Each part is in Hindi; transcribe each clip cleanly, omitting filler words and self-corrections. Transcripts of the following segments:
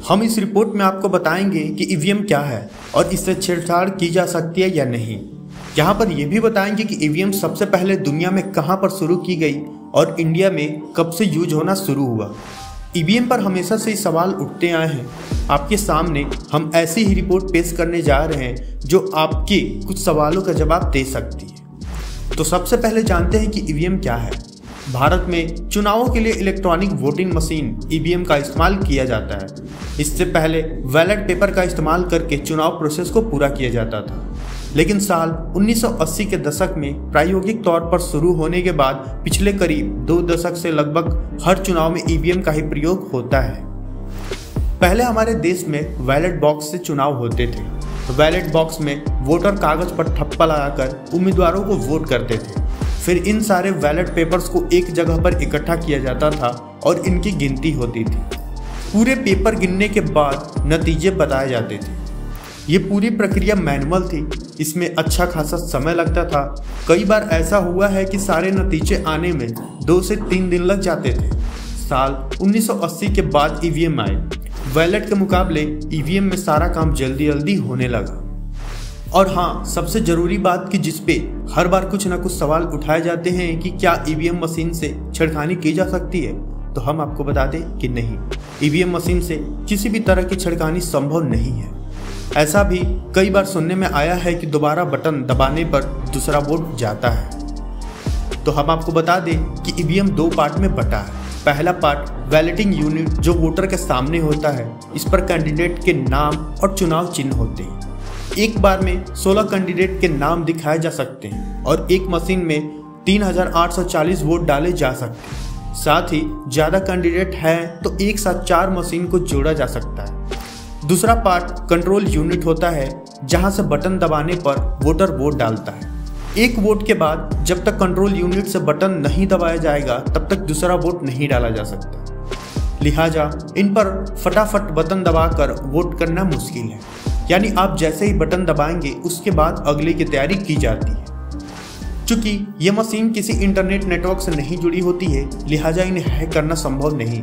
हम इस रिपोर्ट में आपको बताएंगे कि ईवीएम क्या है और इससे छेड़छाड़ की जा सकती है या नहीं। यहाँ पर यह भी बताएंगे कि ईवीएम सबसे पहले दुनिया में कहाँ पर शुरू की गई और इंडिया में कब से यूज होना शुरू हुआ। ईवीएम पर हमेशा से ही सवाल उठते आए हैं। आपके सामने हम ऐसी ही रिपोर्ट पेश करने जा रहे हैं जो आपके कुछ सवालों का जवाब दे सकती है। तो सबसे पहले जानते हैं कि ईवीएम क्या है। भारत में चुनावों के लिए इलेक्ट्रॉनिक वोटिंग मशीन ईवीएम का इस्तेमाल किया जाता है। इससे पहले बैलेट पेपर का इस्तेमाल करके चुनाव प्रोसेस को पूरा किया जाता था, लेकिन साल 1980 के दशक में प्रायोगिक तौर पर शुरू होने के बाद पिछले करीब 2 दशक से लगभग हर चुनाव में ईवीएम का ही प्रयोग होता है। पहले हमारे देश में बैलेट बॉक्स से चुनाव होते थे। बैलेट बॉक्स में वोटर कागज पर ठप्पा लगाकर उम्मीदवारों को वोट करते थे। फिर इन सारे बैलेट पेपर्स को एक जगह पर इकट्ठा किया जाता था और इनकी गिनती होती थी। पूरे पेपर गिनने के बाद नतीजे बताए जाते थे। ये पूरी प्रक्रिया मैनुअल थी। इसमें अच्छा खासा समय लगता था। कई बार ऐसा हुआ है कि सारे नतीजे आने में 2 से 3 दिन लग जाते थे। साल 1980 के बाद ईवीएम आए। बैलेट के मुकाबले ईवीएम में सारा काम जल्दी जल्दी होने लगा। और हाँ, सबसे जरूरी बात कि जिसपे हर बार कुछ ना कुछ सवाल उठाए जाते हैं कि क्या ईवीएम मशीन से छेड़खानी की जा सकती है, तो हम आपको बता दें कि नहीं, ईवीएम मशीन से किसी भी तरह की छेड़खानी संभव नहीं है। ऐसा भी कई बार सुनने में आया है कि दोबारा बटन दबाने पर दूसरा वोट जाता है। तो हम आपको बता दें कि ईवीएम 2 पार्ट में बटा है। पहला पार्ट बैलेटिंग यूनिट जो वोटर के सामने होता है। इस पर कैंडिडेट के नाम और चुनाव चिन्ह होते हैं। एक बार में 16 कैंडिडेट के नाम दिखाए जा सकते हैं और एक मशीन में 3840 वोट डाले जा सकते हैं। साथ ही ज़्यादा कैंडिडेट हैं तो एक साथ 4 मशीन को जोड़ा जा सकता है। दूसरा पार्ट कंट्रोल यूनिट होता है, जहां से बटन दबाने पर वोटर वोट डालता है। एक वोट के बाद जब तक कंट्रोल यूनिट से बटन नहीं दबाया जाएगा तब तक दूसरा वोट नहीं डाला जा सकता। लिहाजा इन पर फटाफट बटन दबाकर वोट करना मुश्किल है। यानी आप जैसे ही बटन दबाएंगे उसके बाद अगले की तैयारी की जाती है। चूंकि ये मशीन किसी इंटरनेट नेटवर्क से नहीं जुड़ी होती है, लिहाजा इन्हें हैक करना संभव नहीं।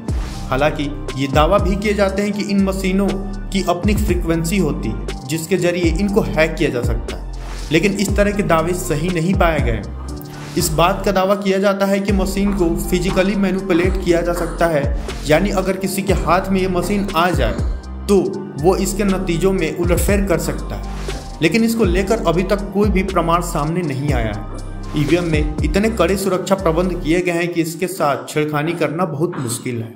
हालांकि ये दावा भी किए जाते हैं कि इन मशीनों की अपनी फ्रीक्वेंसी होती है जिसके जरिए इनको हैक किया जा सकता है, लेकिन इस तरह के दावे सही नहीं पाए गए। इस बात का दावा किया जाता है कि मशीन को फिजिकली मैनिपुलेट किया जा सकता है, यानी अगर किसी के हाथ में ये मशीन आ जाए तो वो इसके नतीजों में उलटफेर कर सकता है, लेकिन इसको लेकर अभी तक कोई भी प्रमाण सामने नहीं आया है। ईवीएम में इतने कड़े सुरक्षा प्रबंध किए गए हैं कि इसके साथ छेड़खानी करना बहुत मुश्किल है।